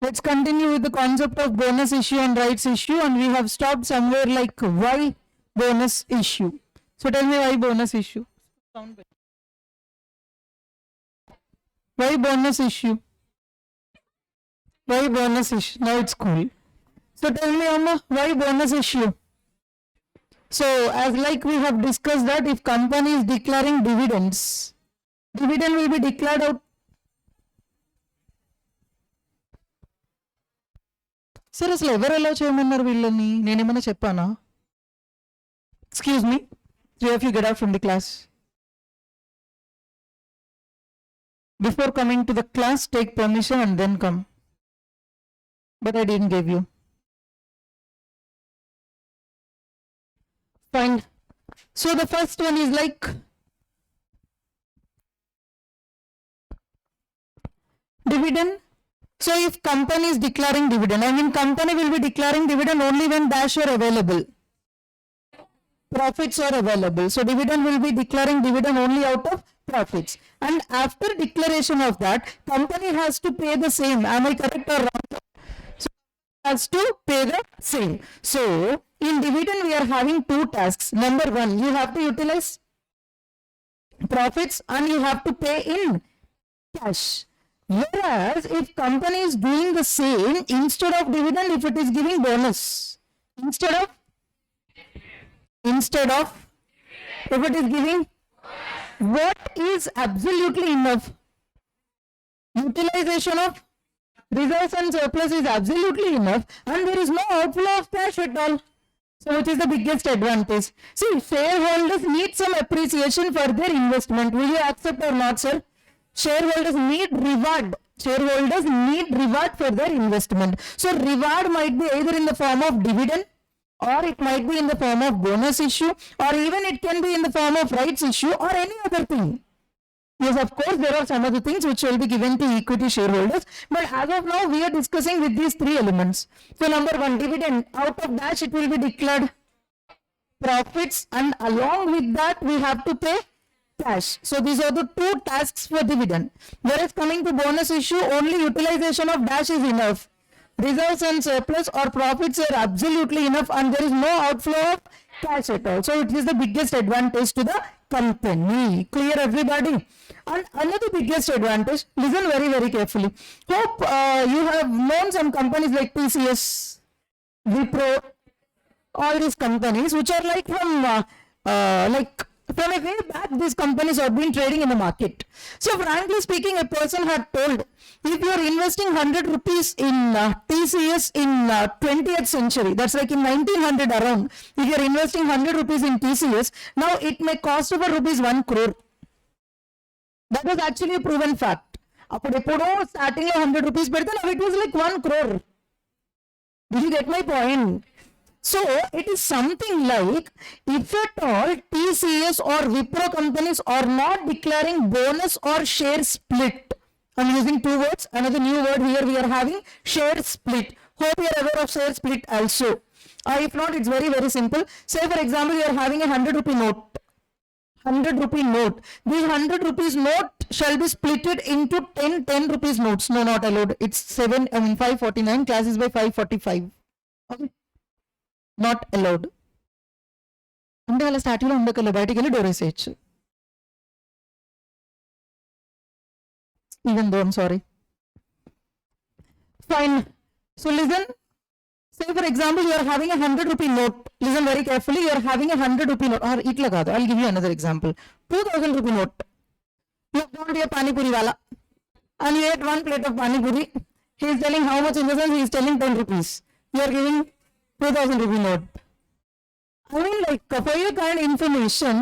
Let's continue with the concept of bonus issue and rights issue, and we have stopped somewhere like why bonus issue. So tell me why bonus issue. Why bonus issue? Why bonus issue? Now it's cool. So tell me, Amma, why bonus issue? So as like we have discussed that if company is declaring dividends, dividend will be declared out. Sir, అసలు ఎవరు ఎలా చేయమన్నారు వీళ్ళని? నేనేమన్నా చెప్పానా? Excuse me, 3 of you get out from the class. Before coming to the class, take permission and then come. But I didn't give you. Fine. So the first one is like dividend. So if company is declaring dividend, I mean company will be declaring dividend only when dash are available. Profits are available. So dividend will be declaring dividend only out of profits. And after declaration of that, company has to pay the same. Am I correct or wrong? So has to pay the same. So in dividend we are having two tasks. Number one, you have to utilize profits and you have to pay in cash. Whereas if company is doing the same, instead of dividend, if it is giving bonus, instead of if it is giving, what is absolutely enough? Utilization of reserves and surplus is absolutely enough, and there is no outflow of cash at all. So which is the biggest advantage? See, shareholders need some appreciation for their investment. Will you accept or not, sir? Shareholders need reward. Shareholders need reward for their investment. So reward might be either in the form of dividend, or it might be in the form of bonus issue, or even it can be in the form of rights issue or any other thing. Yes, of course, there are some other things which will be given to equity shareholders, but as of now, we are discussing with these three elements. So number one, dividend, out of that it will be declared profits, and along with that we have to pay cash. So these are the two tasks for dividend. Whereas coming to bonus issue, only utilization of dash is enough. Reserves and surplus or profits are absolutely enough, and there is no outflow of cash at all. So it is the biggest advantage to the company. Clear, everybody? And another biggest advantage, listen very, very carefully. Hope you have known some companies like TCS, Wipro, all these companies which are like from from a way back, these companies have been trading in the market. So frankly speaking, a person had told, if you are investing 100 rupees in TCS in 20th century, that's like in 1900 around, if you are investing 100 rupees in TCS, now it may cost over rupees 1 crore. That was actually a proven fact. Starting 100 rupees, but then it was like 1 crore. Did you get my point? So it is something like, if at all TCS or Wipro companies are not declaring bonus or share split, I'm using two words, another new word here we are having, share split. Hope you are aware of share split also. If not, it's very, very simple. Say for example, you are having a 100 rupee note. 100 rupee note. This 100 rupees note shall be splitted into 10 rupees notes. No, not allowed. It's 549, classes by 545. Okay. Not allowed. అంటే వాళ్ళ స్టాట్యూలో ఉండకల్లా బయటికి వెళ్ళి door వేసేయచ్చు. Even though I'm sorry. Fine. So listen. Say for example, you are having a 100 rupee note. Listen very carefully. You are having a 100 rupee note. Or itla kaadu. I'll give you another example. 2000 rupee note. You have gone to a pani puri wala, and you ate one plate of pani puri. He is telling how much in the sense he is telling 10 rupees. You are giving 2000 rupee note. I mean, like, for your kind of information,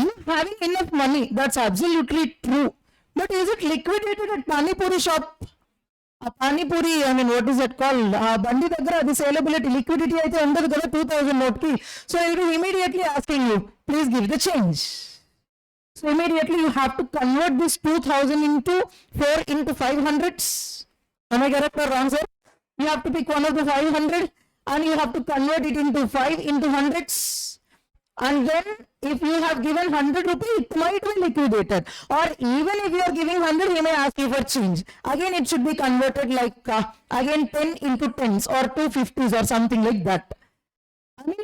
you having enough money, that's absolutely true. But is it liquidated at Pani Puri shop? A Pani Puri, I mean, what is it called? Bandi daggara, the saleability, liquidity, I think, under the 2000 note ki. So I will be immediately asking you, please give the change. So immediately you have to convert this 2000 into 4 into 500s. Am I correct or wrong, sir? You have to pick one of the 500. And you have to convert it into 5 into hundreds. And then if you have given 100 rupees, it might be liquidated. Or even if you are giving 100, he may ask you for change. Again, it should be converted like, again 10 into 10s or 250s or something like that. I mean,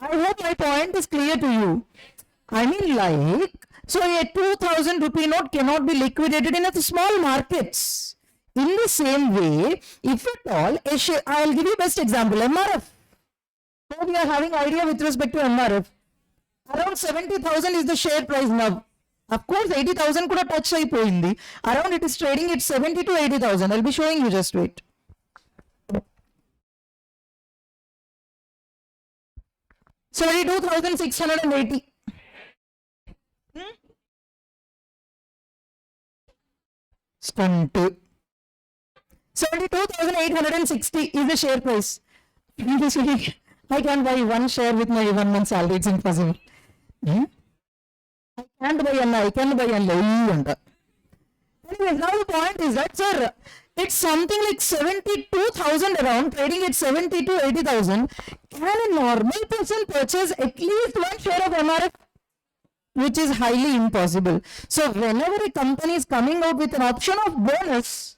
I hope my point is clear to you. I mean, like, so a 2000 rupee note cannot be liquidated in the small markets. In the same way, if at all, I will give you best example, MRF. So we are having idea with respect to MRF. Around 70,000 is the share price now. Of course, 80,000 could have touched అయిపోయింది. Around it is trading at 70 to 80,000. I'll be showing you, just wait. So 82,680. Stunt. 72,860 is the share price. I can't buy one share with my 1 month salary. It's impossible. I can't buy an. Anyways, now the point is that, sir, it's something like 72,000 around, trading at 70 to 80,000. Can a normal person purchase at least one share of MRF? Which is highly impossible. So whenever a company is coming out with an option of bonus,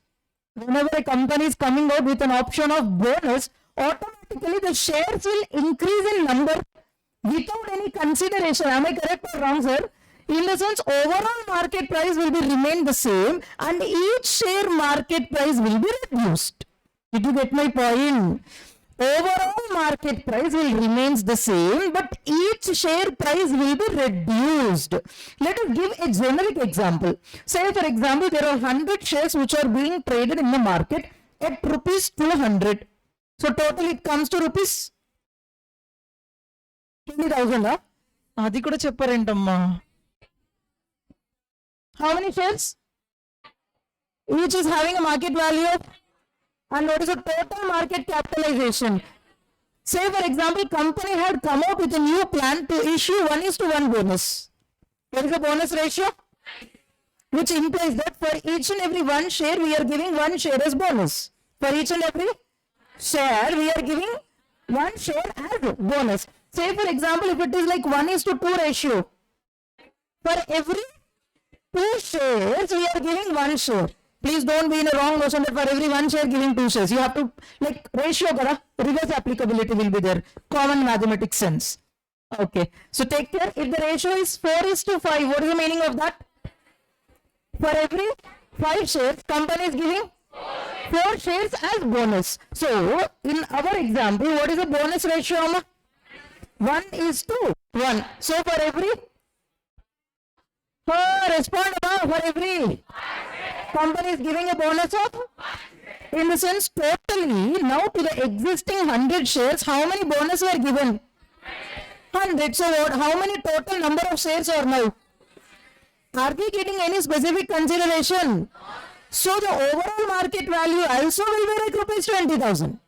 automatically the shares will increase in number without any consideration. Am I correct or wrong, sir? In the sense, overall market price will be remain the same and each share market price will be reduced. Did you get my point? Overall market price will remains the same, but each share price will be reduced. Let us give a generic example. Say, for example, there are 100 shares which are being traded in the market at rupees 200. So total it comes to rupees 20,000. Adi kuda chepparentamma. How many shares? Each is having a market value of, and what is the total market capitalization? Say, for example, company had come up with a new plan to issue 1:1 bonus. There is a bonus ratio, which implies that for each and every one share, we are giving one share as bonus. For each and every share, we are giving one share as bonus. Say, for example, if it is like 1:2 ratio, for every 2 shares, we are giving one share. Please don't be in a wrong notion that for every one share giving 2 shares. You have to, like, ratio, reverse applicability will be there. Common mathematics sense. Okay. So take care. If the ratio is 4:5, what is the meaning of that? For every 5 shares, company is giving 4 shares as bonus. So in our example, what is the bonus ratio? 1:1. So for every, respond for every company is giving a bonus of, in the sense, totally now to the existing 100 shares, how many bonus were given? 100. So what, how many total number of shares are now? Are we getting any specific consideration? So the overall market value also will be like rupees 20,000.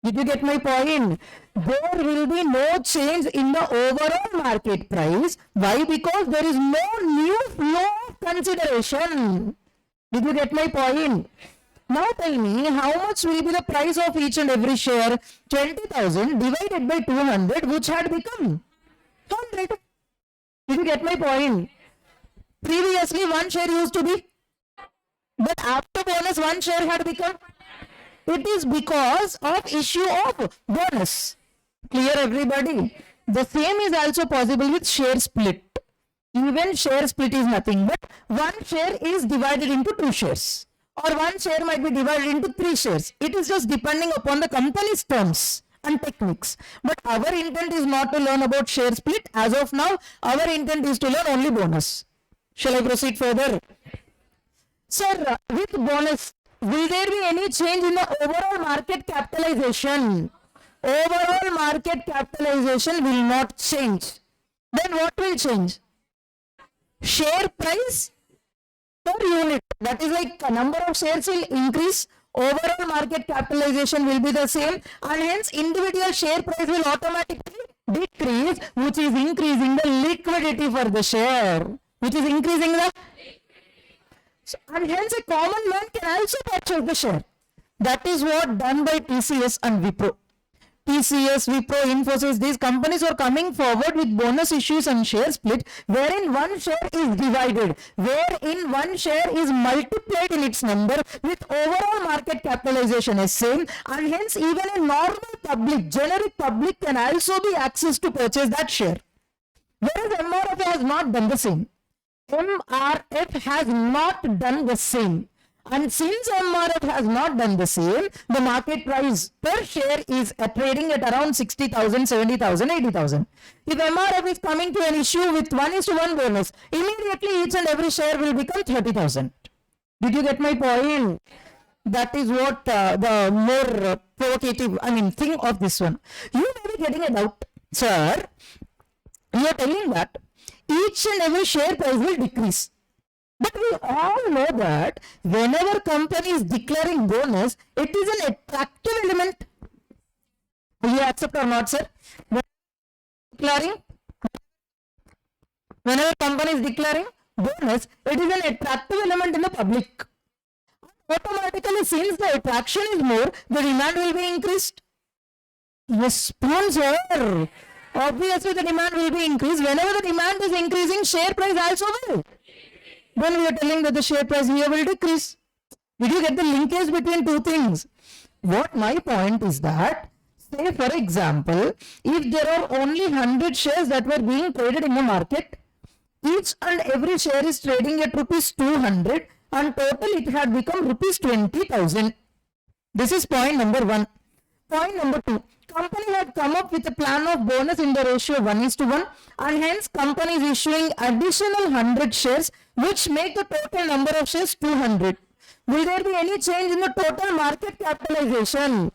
Did you get my point? There will be no change in the overall market price. Why? Because there is no new flow of consideration. Did you get my point? Now tell me, how much will be the price of each and every share? 20,000 divided by 200, which had become 100. Did you get my point? Previously, one share used to be, but after bonus, one share had become. It is because of issue of bonus. Clear, everybody? The same is also possible with share split. Even share split is nothing but one share is divided into 2 shares, or one share might be divided into 3 shares. It is just depending upon the company's terms and techniques. But our intent is not to learn about share split. As of now, our intent is to learn only bonus. Shall I proceed further? Sir, with bonus, will there be any change in the overall market capitalization? Overall market capitalization will not change. Then what will change? Share price per unit. That is like the number of shares will increase. Overall market capitalization will be the same, and hence individual share price will automatically decrease, which is increasing the liquidity for the share. Which is increasing the, and hence a common man can also purchase the share. That is what done by TCS and Wipro. TCS, Wipro, Infosys, these companies are coming forward with bonus issues and share split, wherein one share is divided, wherein one share is multiplied in its number with overall market capitalization as same, and hence even a normal public, generic public can also be accessed to purchase that share. Whereas MRF has not done the same. MRF has not done the same. And since MRF has not done the same, the market price per share is trading at around 60,000, 70,000, 80,000. If MRF is coming to an issue with 1:1 bonus, immediately each and every share will become 30,000. Did you get my point? That is what the more provocative, thing of this one. You may be getting a doubt, sir. You are telling that each and every share price will decrease. But we all know that whenever company is declaring bonus, it is an attractive element. Will you accept or not, sir? Whenever company is declaring bonus, it is an attractive element in the public. Automatically, since the attraction is more, the demand will be increased. Yes, sir. Obviously, the demand will be increased. Whenever the demand is increasing, share price also will. Then we are telling that the share price here will decrease. Did you get the linkage between two things? What my point is that, say for example, if there are only 100 shares that were being traded in the market, each and every share is trading at rupees 200 and total it had become rupees 20,000. This is point number 1. Point number 2. Company had come up with a plan of bonus in the ratio 1:1 and hence company is issuing additional 100 shares which make the total number of shares 200. Will there be any change in the total market capitalization?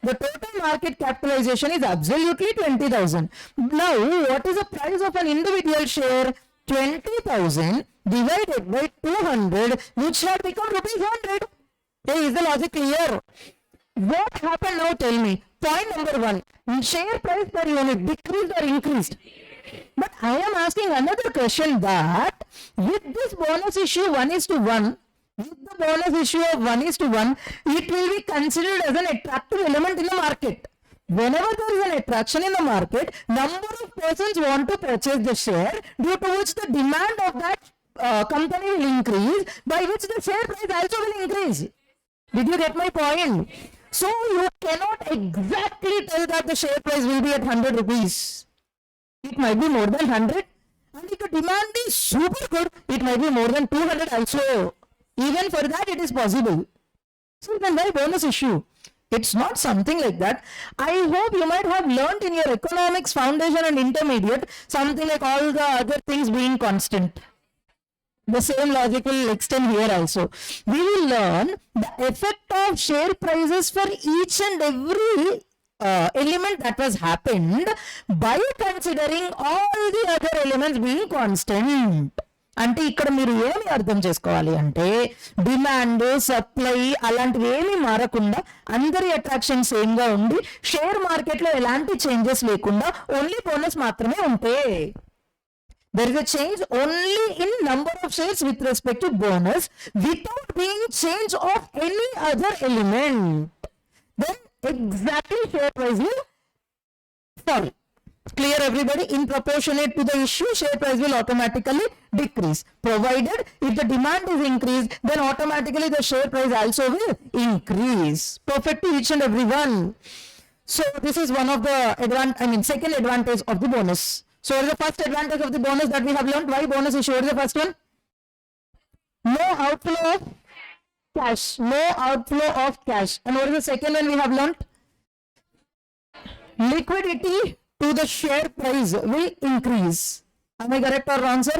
The total market capitalization is absolutely 20,000. Now, what is the price of an individual share? 20,000 divided by 200 which had become rupees 100. Hey, is the logic clear? What happened now? Tell me. Point number 1. Share price per unit decreased or increased? But I am asking another question that with this bonus issue 1:1, with the bonus issue of 1:1, it will be considered as an attractive element in the market. Whenever there is an attraction in the market, number of persons want to purchase the share, due to which the demand of that company will increase, by which the share price also will increase. Did you get my point? So you cannot exactly tell that the share price will be at 100 rupees. It might be more than 100. And if the demand is super good, it might be more than 200 also. Even for that, it is possible. So then why bonus issue? It's not something like that. I hope you might have learned in your economics foundation and intermediate something like all the other things being constant. The same logic will extend here also. We will learn the effect of share prices for each and every element that was happened by considering all the other elements being constant. అంటే ఇక్కడ మీరు ఏమి అర్థం చేసుకోవాలి అంటే demand supply అలాంటివి ఏమీ మారకుండా అందరి అట్రాక్షన్ సేమ్ గా ఉండి షేర్ మార్కెట్ లో ఎలాంటి చేంజెస్ లేకుండా ఓన్లీ బోనస్ మాత్రమే ఉంటాయి. There is a change only in number of shares with respect to bonus without being change of any other element. Then exactly share price will fall. Clear everybody? In proportionate to the issue, share price will automatically decrease. Provided if the demand is increased, then automatically the share price also will increase. Perfect to each and every one. So this is one of the second advantage of the bonus. So what is the first advantage of the bonus that we have learned? Why bonus issue? What is the first one? No outflow of cash. No outflow of cash. And what is the second one we have learned? Liquidity to the share price will increase. Am I correct or wrong, sir?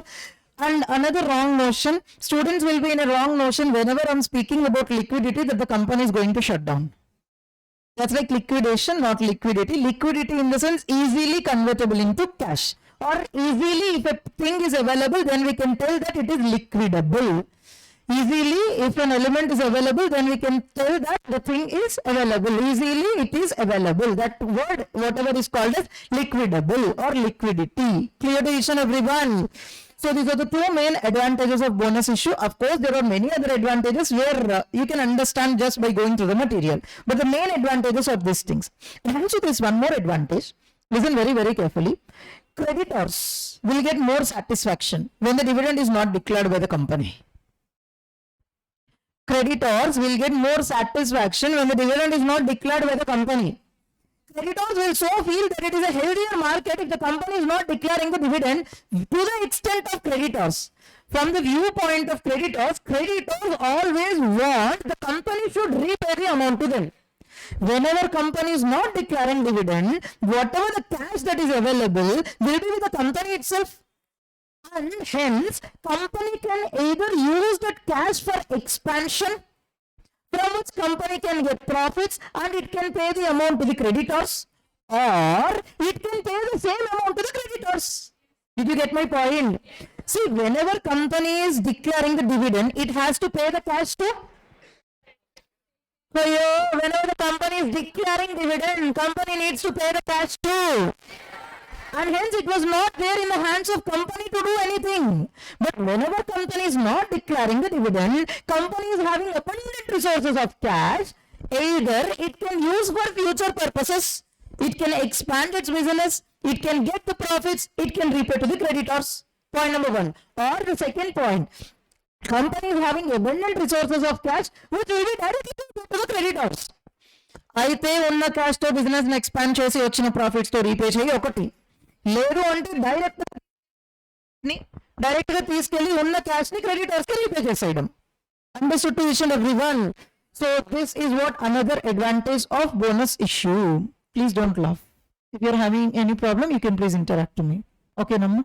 And another wrong notion. Students will be in a wrong notion whenever I'm speaking about liquidity that the company is going to shut down. That's like liquidation, not liquidity. Liquidity in the sense easily convertible into cash. Or easily, if a thing is available, then we can tell that it is liquidable. Easily, if an element is available, then we can tell that the thing is available. Easily, it is available. That word, whatever is called as liquidable or liquidity. Clear to each and everyone. So these are the two main advantages of bonus issue. Of course, there are many other advantages where you can understand just by going through the material. But the main advantages are these things. And also there is one more advantage. Listen very, very carefully. Creditors will get more satisfaction when the dividend is not declared by the company. Creditors will get more satisfaction when the dividend is not declared by the company. Creditors will so feel that it is a healthier market if the company is not declaring the dividend to the extent of creditors. From the viewpoint of creditors, creditors always want the company should repay the amount to them. Whenever company is not declaring dividend, whatever the cash that is available will be with the company itself. And hence, company can either use that cash for expansion, from which company can get profits and it can pay the amount to the creditors, or it can pay the same amount to the creditors. Did you get my point? See, whenever company is declaring the dividend, it has to pay the cash to. So, whenever the company is declaring dividend, company needs to pay the cash too. And hence it was not there in the hands of company to do anything. But whenever company is not declaring the dividend, company is having abundant resources of cash. Either it can use for future purposes, it can expand its business, it can get the profits, it can repay to the creditors. Point number one. Or the second point, company is having abundant resources of cash which will be directly paid to the creditors. అయితే ఉన్న cash తో business ని expand చేసి వచ్చిన profits తో repay చేయి ఒకటి, లేదు అంటే డైరెక్ట్ గా తీసుకెళ్లి ఉన్న క్యాష్ ని క్రెడిటర్స్ కి రీపే చేసేయడం. Understood to each and everyone. So this is what another advantage of bonus issue. Please don't laugh. If you're having any problem you can please interact to me. ఓకేనమ్మా.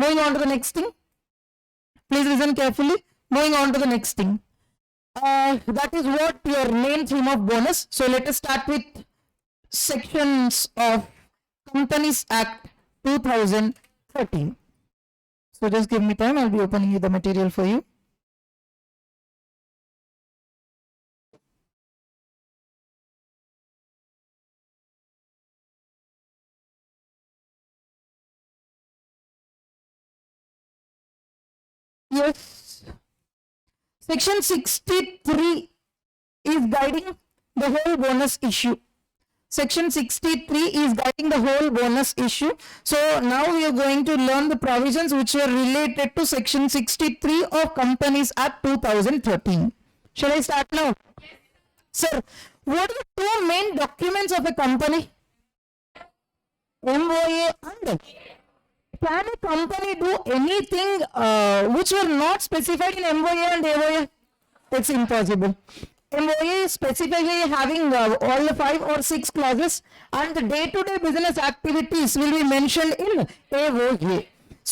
Moving on to the next thing. Please listen carefully. Moving on to the next thing. That is what your main theme of bonus. So let us start with sections of Companies Act 2013. So just give me time. I'll be opening you the material for you. Yes. Section 63 is guiding the whole bonus issue. Section 63 is guiding the whole bonus issue. So now we are going to learn the provisions which are related to Section 63 of Companies Act 2013. Shall I start now? Yes. Sir, what are the two main documents of a company? MOA and can a company do anything which were not specified in MOA and AOA? It's impossible. MOA is specifically having all the 5 or 6 clauses, and the day-to-day business activities will be mentioned in AOA.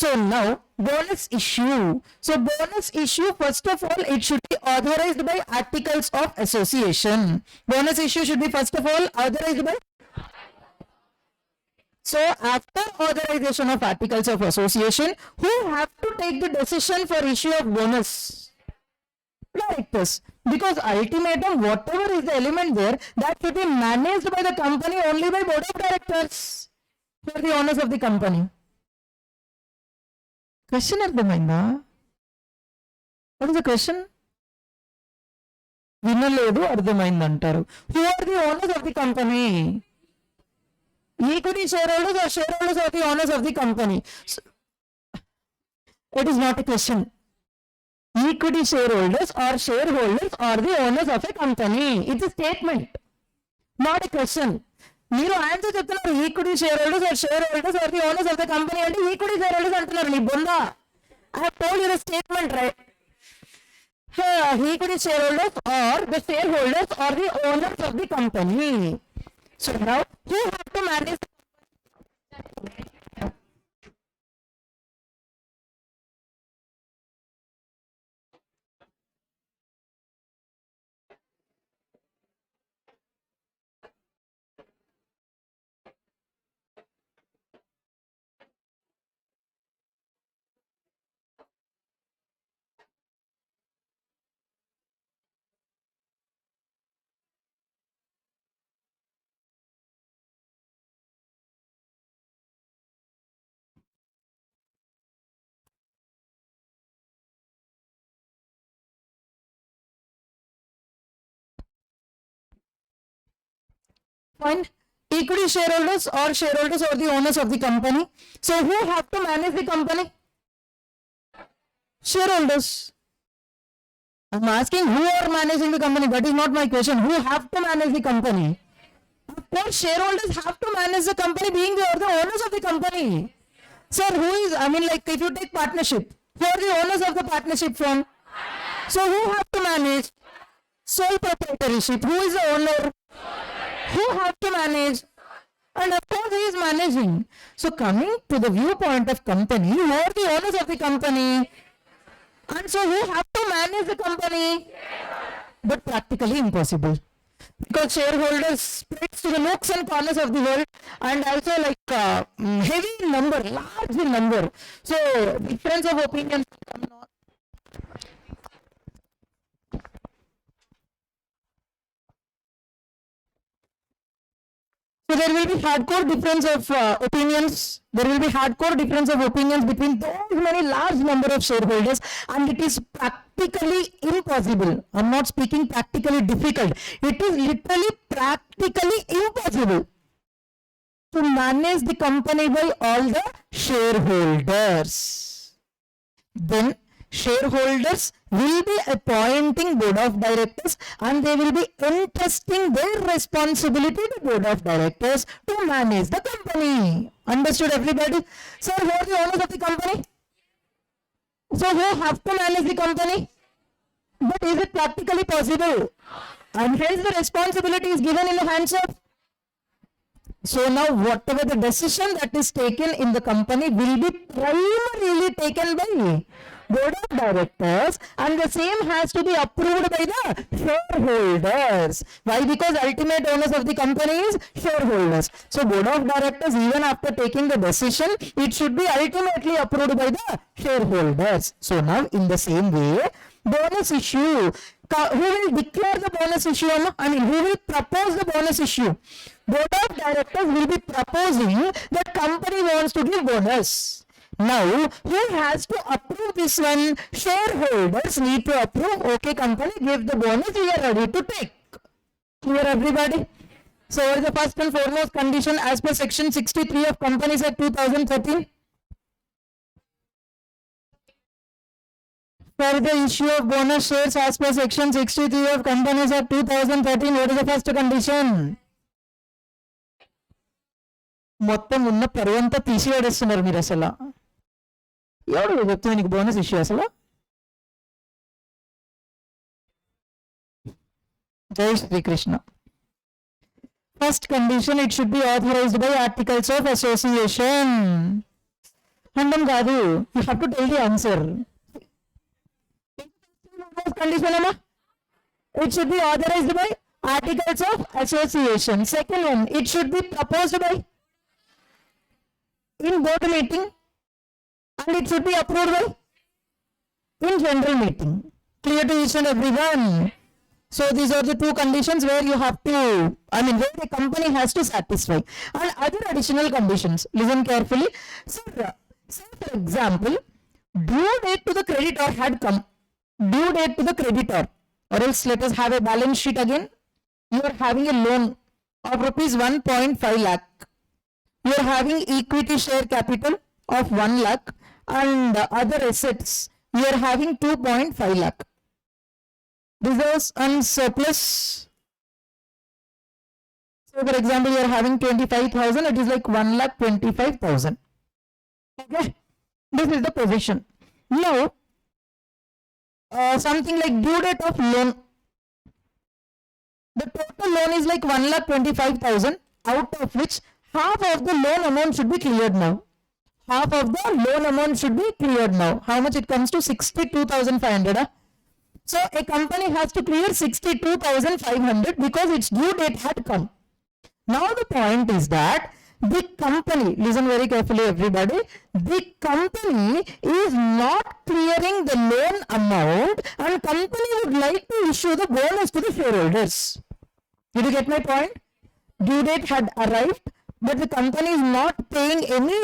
So now, bonus issue. So bonus issue, first of all, it should be authorized by articles of association. Bonus issue should be first of all authorized by. So after authorization of articles of association, who have to take the decision for issue of bonus? Directors. Because ultimatum, whatever is the element there, that should be managed by the company only by board of directors for the owners of the company. Question అర్థమైందా? What is the question? వినలేదు, అర్థమైంది అంటారు. Who are the owners of the company? Equity shareholders or shareholders are the owners of the company. So, it is not a question. Equity shareholders or shareholders are the owners of a company. It's a statement, not a question. మీరు answer చెప్తున్నారు equity shareholders or shareholders are the owners of the company అంటే equity shareholders అంటున్నారు. నీ బొందా, I have told you the statement right. Equity shareholders or the shareholders are the owners of the company. So now who have to manage Fine. Equity shareholders or shareholders or the owners of the company. So who have to manage the company? Shareholders. I'm asking who are managing the company. That is not my question. Who have to manage the company? Of course, shareholders have to manage the company, being they are the owners of the company. Sir, who is, I mean, like if you take partnership, who are the owners of the partnership from? So who have to manage? Sole proprietorship. Who is the owner? Who have to manage? And of course, he is managing. So coming to the viewpoint of company, who are the owners of the company? And so who have to manage the company? But practically impossible. Because shareholders spreads to the nooks and corners of the world and also like heavy in number, large in number. So difference of opinions come not. So there will be hardcore difference of opinions. There will be hardcore difference of opinions between those many large number of shareholders, and it is practically impossible. I'm not speaking practically difficult. It is literally practically impossible to manage the company by all the shareholders. Then shareholders will be appointing board of directors and they will be entrusting their responsibility to board of directors to manage the company. Understood everybody? Sir, who are the owners of the company? So who have to manage the company? But is it practically possible? And hence the responsibility is given in the hands of. So now whatever the decision that is taken in the company will be primarily taken by board of directors, and the same has to be approved by the shareholders. Why? Because ultimate owners of the company is shareholders. So board of directors, even after taking the decision, it should be ultimately approved by the shareholders. So now in the same way, bonus issue. Who will declare the bonus issue? I mean, who will propose the bonus issue? Board of directors will be proposing that company wants to give bonus. Now, who has to approve this one? Shareholders need to approve. Okay, company, give the bonus. We are ready to take. Clear, everybody? So, what is the first and foremost condition as per section 63 of Companies Act 2013? For the issue of bonus shares as per section 63 of Companies Act 2013, what is the first condition? మొత్తం ఉన్న పరువంతా తీసివేస్తున్నారు మీరు అసలు. ఎవడు చెప్తున్నా నీకు bonus issue అసలు? జై Srikrishna. First condition, it should be authorised by articles of association. అండం కాదు, you have to tell the answer. Condition amma, it should be authorized by articles of association. Second one, it should be proposed by in board meeting and it should be approved by in general meeting. Clear to each and everyone? So these are the two conditions where you have to, I mean, where the company has to satisfy. And other additional conditions, listen carefully. So, say for example, due date to the creditor had come. Due date to the creditor, or else let us have a balance sheet again. You are having a loan of rupees 1.5 lakh. You are having equity share capital of 1 lakh and other assets. You are having 2.5 lakh. Reserves and surplus. So for example, you are having 25,000. It is like 1,25,000. Okay. This is the position. Now, something like due date of loan. The total loan is like 1,25,000, out of which half of the loan amount should be cleared now. Half of the loan amount should be cleared now. How much it comes to? 62,500. So a company has to clear 62,500 because its due date had come. Now the point is that the company, listen very carefully everybody, the company is not clearing the loan amount and company would like to issue the bonus to the shareholders. Did you get my point? Due date had arrived, but the company is not paying any,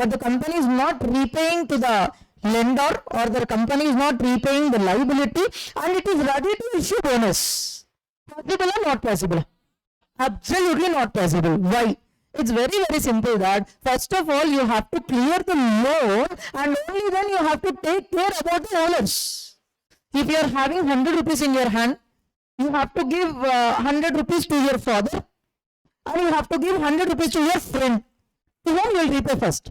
but the company is not repaying to the lender, or the company is not repaying the liability, and it is ready to issue bonus. Possible or not possible? Absolutely not possible. Why? It's very, very simple that first of all, you have to clear the loan and only then you have to take care about the owners. If you are having 100 rupees in your hand, you have to give 100 rupees to your father and you have to give 100 rupees to your friend. To whom you will repay first?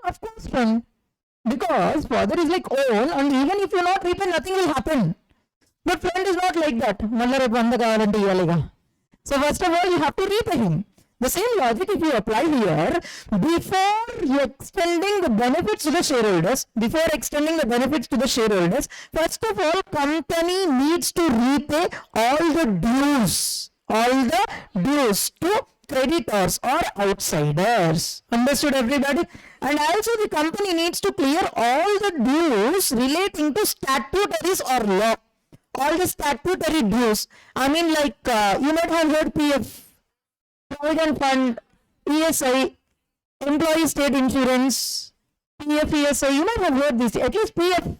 Of course, friend. Because father is like old and even if you not repay, nothing will happen. But friend is not like that. So first of all, you have to repay him. The same logic if you apply here, before extending the benefits to the shareholders, first of all, company needs to repay all the dues to creditors or outsiders. Understood, everybody? And also the company needs to clear all the dues relating to statutaries or law. All the statutory dues. I mean, like you might have heard PF, Provident Fund, ESI, Employee State Insurance, PF, ESI. You might have heard this. At least PF.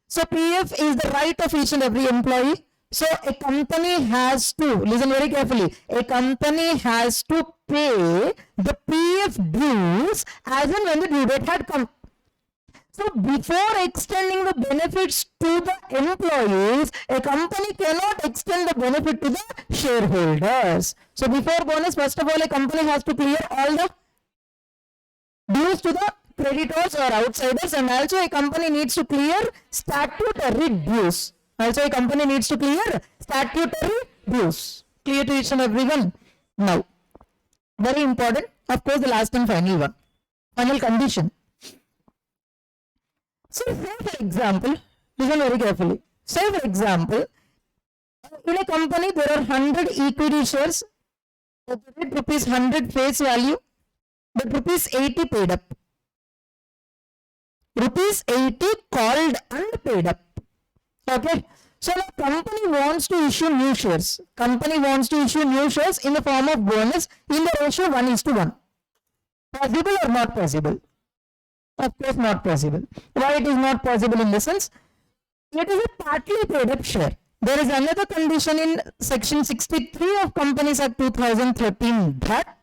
So PF is the right of each and every employee. So a company has to, listen very carefully, a company has to pay the PF dues as and when the due date had come. So before extending the benefits to the employees, a company cannot extend the benefit to the shareholders. So before bonus, first of all, a company has to clear all the dues to the creditors or outsiders, and also a company needs to clear statutory dues. Clear to each and everyone. Now, very important, of course, the last and final one. Final condition. So, say for example, listen very carefully. Say for example, in a company there are 100 equity shares, rupees 100 face value, but rupees 80 paid up. Rupees 80 called and paid up. Okay. So the company wants to issue new shares. Company wants to issue new shares in the form of bonus in the ratio 1:1. Possible or not possible? Of course not possible. Why it is not possible in the sense? It is a partly paid up share. There is another condition in section 63 of Companies Act 2013 that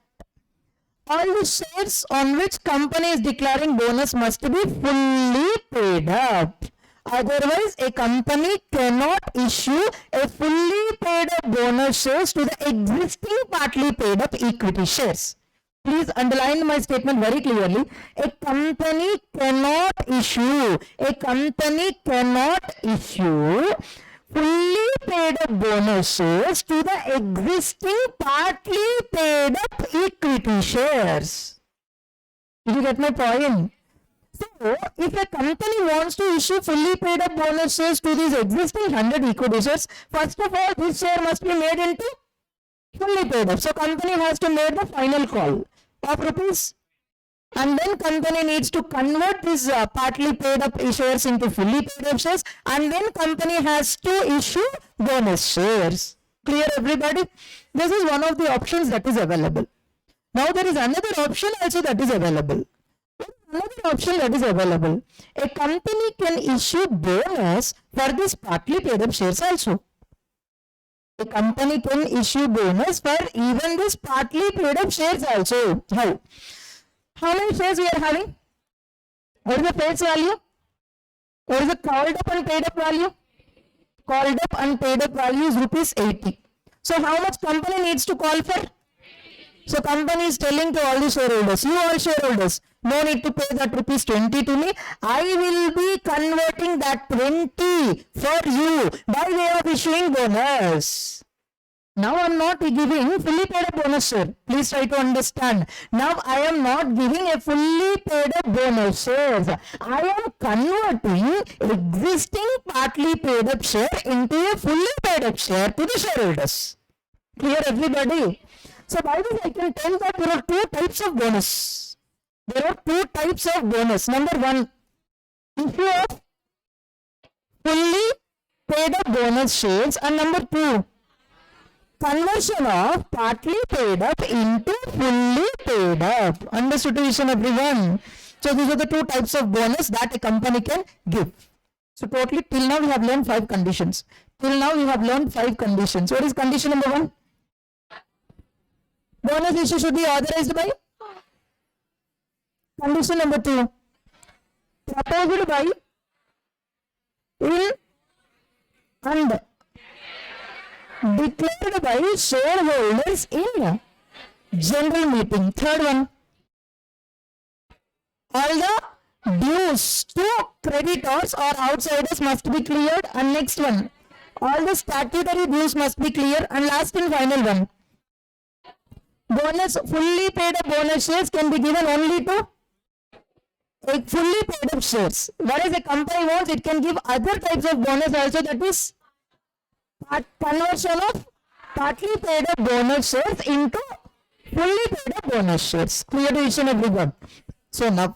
all the shares on which company is declaring bonus must be fully paid up. Otherwise, a company cannot issue a fully paid up bonus shares to the existing partly paid up equity shares. Please underline my statement very clearly. A company cannot issue fully paid up bonus shares to the existing partly paid up equity shares. Did you get my point? So, if a company wants to issue fully paid up bonus shares to these existing 100 equity shares, first of all, this share must be made into fully paid up. So, company has to make the final call of rupees, and then company needs to convert these partly paid up shares into fully paid up shares, and then company has to issue bonus shares. Clear, everybody? This is one of the options that is available. Now, there is another option also that is available. A company can issue bonus for this partly paid up shares also. A company can issue bonus for even this partly paid up shares also. How? How many shares we are having? What is the face value? What is the called up and paid up value? Called up and paid up value is rupees 80. So how much company needs to call for? So company is telling to all the shareholders, you all shareholders, no need to pay that rupees 20 to me. I will be converting that 20 for you by way of issuing bonus. Now I am not giving fully paid up bonus share. Please try to understand. Now I am not giving a fully paid up bonus shares. I am converting existing partly paid up share into a fully paid up share to the shareholders. Clear, everybody? So by this I can tell that there are two types of bonus. Number one, issue of fully paid up bonus shares, and number two, conversion of partly paid up into fully paid up. Understood, each and everyone? So these are the two types of bonus that a company can give. So totally till now we have learned 5 conditions. What is condition number 1? Bonus issue should be authorized by. Condition number 2. Proposed by in and declared by shareholders in general meeting. Third one. All the dues to creditors or outsiders must be cleared. And next one. All the statutory dues must be clear. And last and final one. Bonus, fully paid up bonus shares can be given only to fully paid up shares. Whereas a company wants, it can give other types of bonus also, that is conversion of partly paid up bonus shares into fully paid up bonus shares. Clear to each and everyone. So now,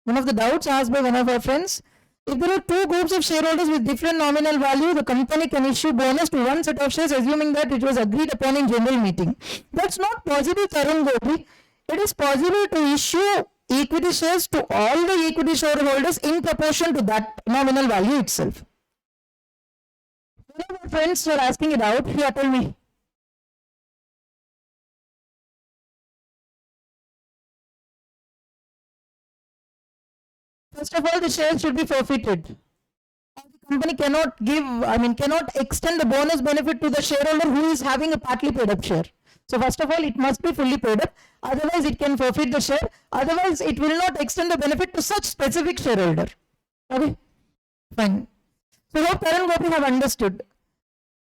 one of the doubts asked by one of our friends, if there are two groups of shareholders with different nominal value, the company can issue bonus to one set of shares, assuming that it was agreed upon in general meeting. That's not possible, Tarun Gopi. It is possible to issue equity shares to all the equity shareholders in proportion to that nominal value itself. One of our friends were asking it out. Here, tell me. First of all, the shares should be forfeited. The company cannot extend the bonus benefit to the shareholder who is having a partly paid up share. So first of all, it must be fully paid up. Otherwise, it can forfeit the share. Otherwise, it will not extend the benefit to such specific shareholder. Okay, fine. So hope Karan Gopi have understood.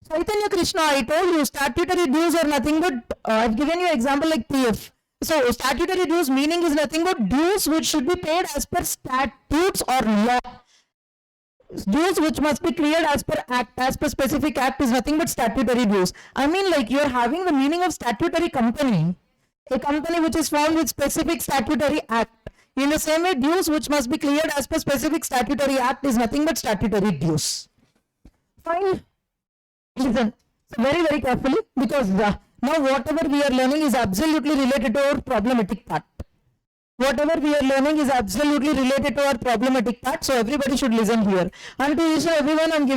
Chaitanya Krishna, I told you statutory dues are nothing but, I've given you example like PF. So statutory dues meaning is nothing but dues which should be paid as per statutes or law. Dues which must be cleared as per act, as per specific act is nothing but statutory dues. I mean, like you're having the meaning of statutory company, a company which is formed with specific statutory act. In the same way, dues which must be cleared as per specific statutory act is nothing but statutory dues. Fine. Listen very, very carefully, because now whatever we are learning is absolutely related to our problematic part. Whatever we are learning is absolutely related to our problematic part, so everybody should listen here. And to each and everyone, I'm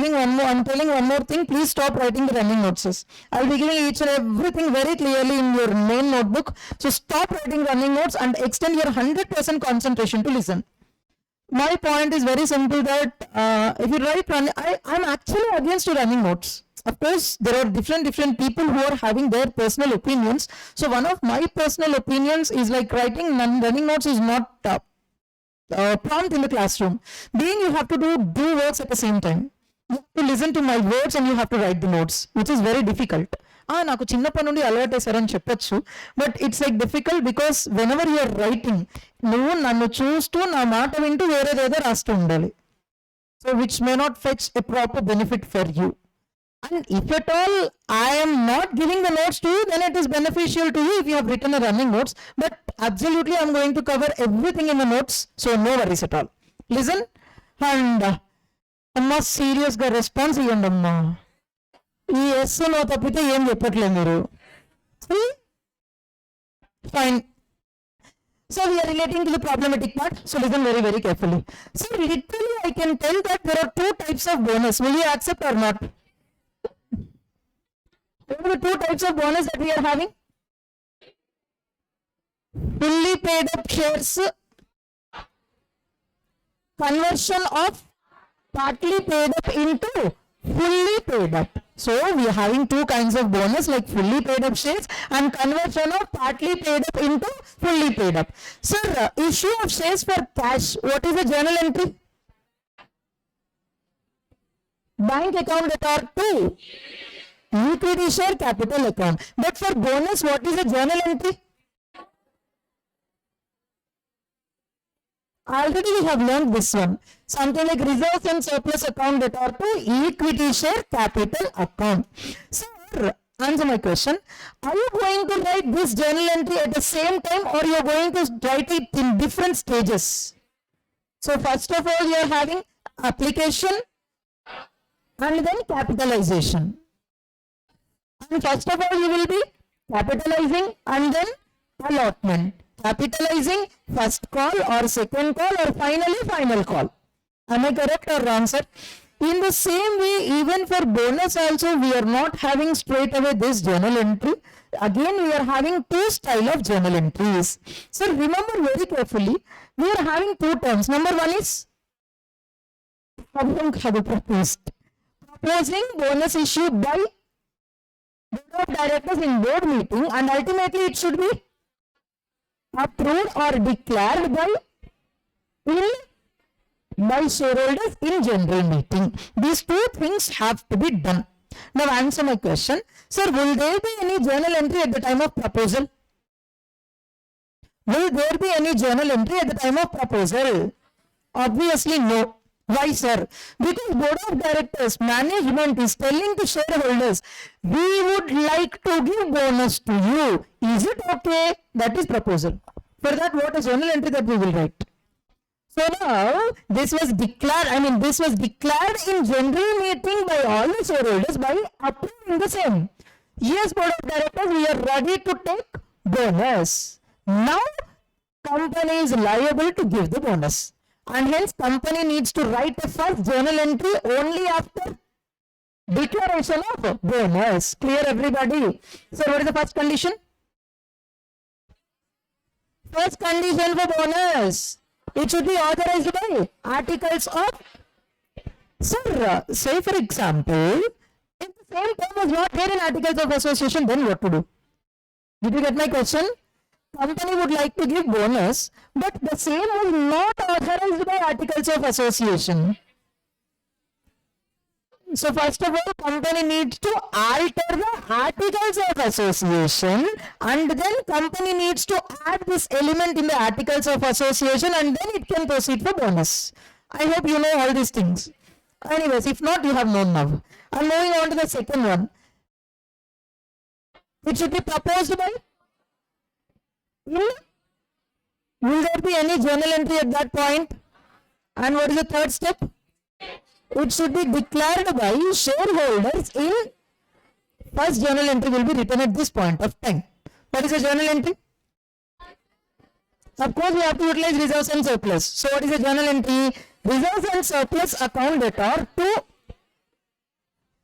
telling one more thing. Please stop writing the running notes. I'll be giving each and everything very clearly in your main notebook. So stop writing running notes and extend your 100% concentration to listen. My point is very simple, that if you write running, I'm actually against running notes. Of course, there are different people who are having their personal opinions. So one of my personal opinions is like writing running notes is not prompt in the classroom. Being you have to do works at the same time. You have to listen to my words and you have to write the notes, which is very difficult. నాకు చిన్నప్పటి నుండి అలవాటేశారని చెప్పొచ్చు, but it's like difficult because whenever you're writing, నువ్వు నన్ను చూస్తూ నా మాట వింటూ వేరేదేదో రాస్తూ ఉండాలి. So which may not fetch a proper benefit for you. And if at all I am not giving the notes to you, then it is beneficial to you if you have written a running notes. But absolutely I am going to cover everything in the notes, so no worries at all. Listen and amma serious ga response iyandi amma. ఈ yes no తప్పితే ఏం చెప్పట్లేదు మీరు. Fine. So we are relating to the problematic part. So listen very, very carefully. So literally I can tell that there are two types of bonus. Will you accept or not? What are the two types of bonus that we are having? Fully paid up shares, conversion of partly paid up into fully paid up. So we are having two kinds of bonus, like fully paid up shares and conversion of partly paid up into fully paid up. Sir, issue of shares for cash, what is the journal entry? Bank account that are two. Equity share capital account. But for bonus, what is the journal entry? Already we have learned this one. Something like reserves and surplus account that are to equity share capital account. Sir, answer my question. Are you going to write this journal entry at the same time, or you are going to write it in different stages? So first of all, you are having application and then capitalization. And first of all, you will be capitalizing and then allotment. Capitalizing first call or second call or finally final call. Am I correct or wrong, sir? In the same way, even for bonus also, we are not having straight away this journal entry. Again, we are having two style of journal entries. So remember very carefully, we are having two terms. Number one is proposed. Proposing bonus issued by board of directors in board meeting, and ultimately it should be approved or declared by shareholders in general meeting. These two things have to be done. Now answer my question. Sir, will there be any journal entry at the time of proposal? Will there be any journal entry at the time of proposal? Obviously no. Why, sir? Because board of directors, management is telling the shareholders, we would like to give bonus to you. Is it okay? That is proposal. For that, what is journal entry that we will write? So now, this was declared in general meeting by all the shareholders by approving the same. Yes, board of directors, we are ready to take bonus. Now, company is liable to give the bonus. And hence, company needs to write a first journal entry only after declaration of bonus. Clear, everybody? So, what is the first condition? First condition for bonus. It should be authorized by articles of. Sir, say for example, if the same term was not there in articles of association, then what to do? Did you get my question? Company would like to give bonus, but the same was not authorized by articles of association. So first of all, company needs to alter the articles of association, and then company needs to add this element in the articles of association, and then it can proceed for bonus. I hope you know all these things. Anyways, if not, you have known now. I'm moving on to the second one. It should be proposed by. Will there be any journal entry at that point? And what is the third step? It should be declared by shareholders in. First journal entry will be written at this point of time. What is a journal entry? Of course, we have to utilize reserves and surplus. So, what is a journal entry? Reserves and surplus account debtor to.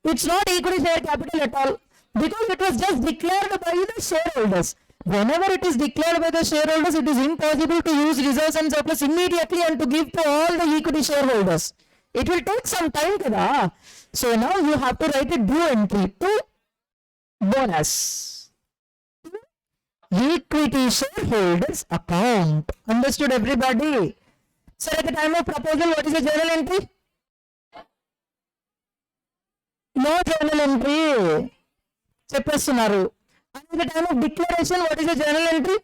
It's not equity share capital at all, because it was just declared by the shareholders. Whenever it is declared by the shareholders, it is impossible to use reserves and surplus immediately and to give to all the equity shareholders. It will take some time, kada. So now you have to write a due entry to bonus. Equity shareholders account. Understood, everybody? So at the time of proposal, what is the journal entry? No journal entry. Cheppestunaru. And at the time of declaration, what is the journal entry?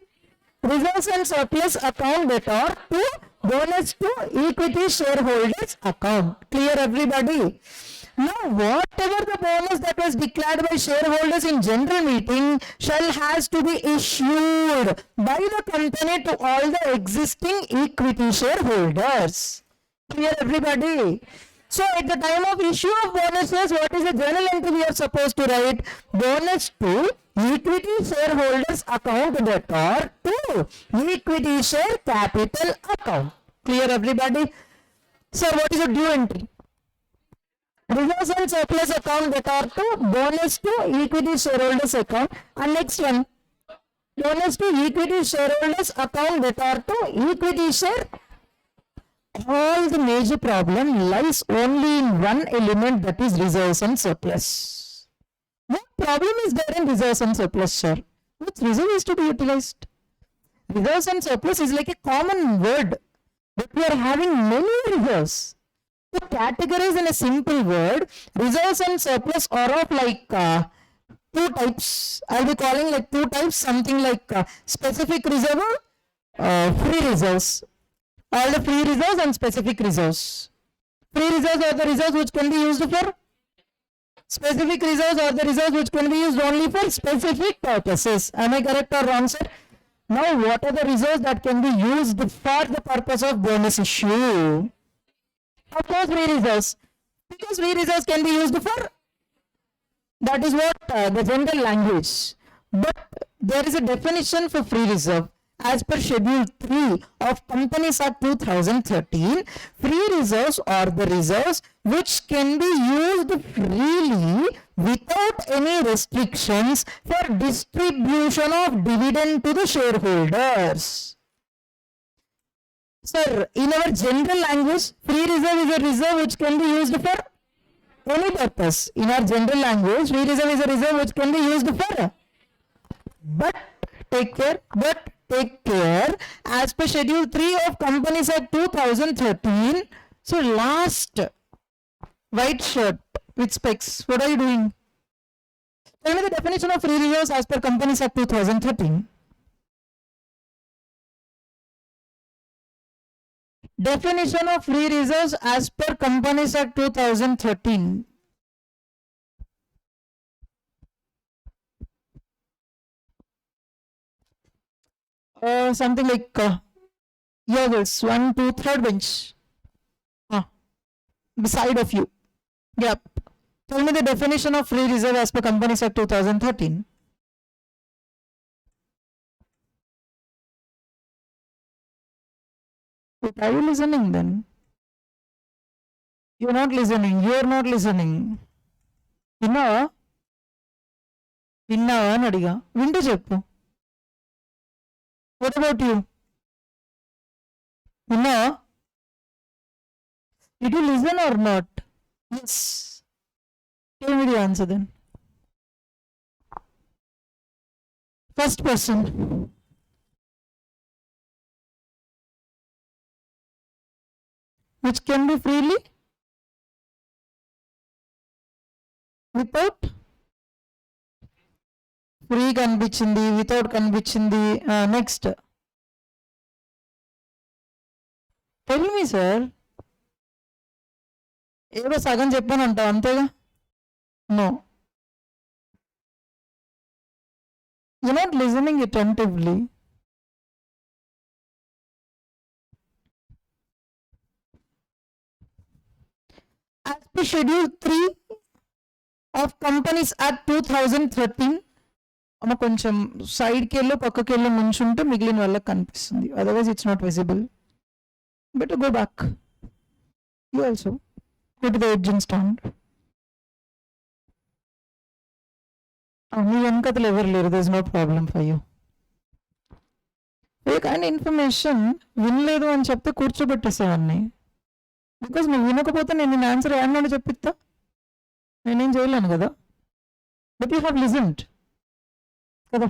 Reserves and surplus account debtor to bonus to equity shareholders account. Clear, everybody? Now, whatever the bonus that was declared by shareholders in general meeting has to be issued by the company to all the existing equity shareholders. Clear, everybody? So, at the time of issue of bonuses, what is the journal entry we are supposed to write? Bonus to equity shareholders account debtor to equity share capital account. Clear, everybody? Sir, what is the due entry? Reserves and surplus account debtor to bonus to equity shareholders account. And next one, bonus to equity shareholders account debtor to equity share. All the major problem lies only in one element, that is reserves and surplus. What problem is there in reserves and surplus, sir? Which reserve is to be utilized? Reserves and surplus is like a common word, but we are having many reserves. To categorize in a simple word, reserves and surplus are of like two types. I'll be calling like two types, something like specific reserve, free reserves. All the free reserves and specific reserves. Free reserves are the reserves which can be used for. Specific reserves are the reserves which can be used only for specific purposes. Am I correct or wrong, sir? Now, what are the reserves that can be used for the purpose of bonus issue? Of course, free reserves. Because free reserves can be used for. That is what the general language. But there is a definition for free reserve. as per Schedule 3 of Companies Act 2013, free reserves are the reserves which can be used freely without any restrictions for distribution of dividend to the shareholders. Sir, in our general language, free reserve is a reserve which can be used for any purpose. In our general language, free reserve is a reserve which can be used for. But take care, as per Schedule 3 of Companies Act 2013. So last, white shirt with specs, what are you doing? Tell me the definition of free reserves as per Companies Act 2013. Definition of free reserves as per Companies Act 2013. Something like here this 1, 2, 3rd bench. Beside of you. Yep. Tell me the definition of free reserve as per Companies Act 2013. Wait, are you listening then? You're not listening. You're not listening. Vinnava అని అడిగా వింటూ చెప్పు. What about you? Vinnava? Did you listen or not? Yes. Tell me the answer then. First person. Which can be freely without free కనిపించింది without కనిపించింది next tell me sir ఏదో సగం చెప్పాను అంటావు అంతేగా no you're not listening attentively. As per Schedule 3 of Companies Act 2013, అమ్మ కొంచెం సైడ్కి వెళ్ళి పక్కకి వెళ్ళి ముంచుంటే మిగిలిన వాళ్ళకి కనిపిస్తుంది, otherwise it's not visible. Better go back. You also go to the edge and stand. మీ వెనకతలు ఎవరు లేరు, there is no problem for you. ఏ కైండ్ ఇన్ఫర్మేషన్ వినలేదు అని చెప్తే కూర్చోబెట్టేసేవాడిని. బికాజ్ నువ్వు వినకపోతే నేను నేను ఆన్సర్ ఏమన్నా చెప్పిస్తా, నేనేం చేయలేను కదా. బట్ యూ హ్యావ్ లిజన్డ్ కదా.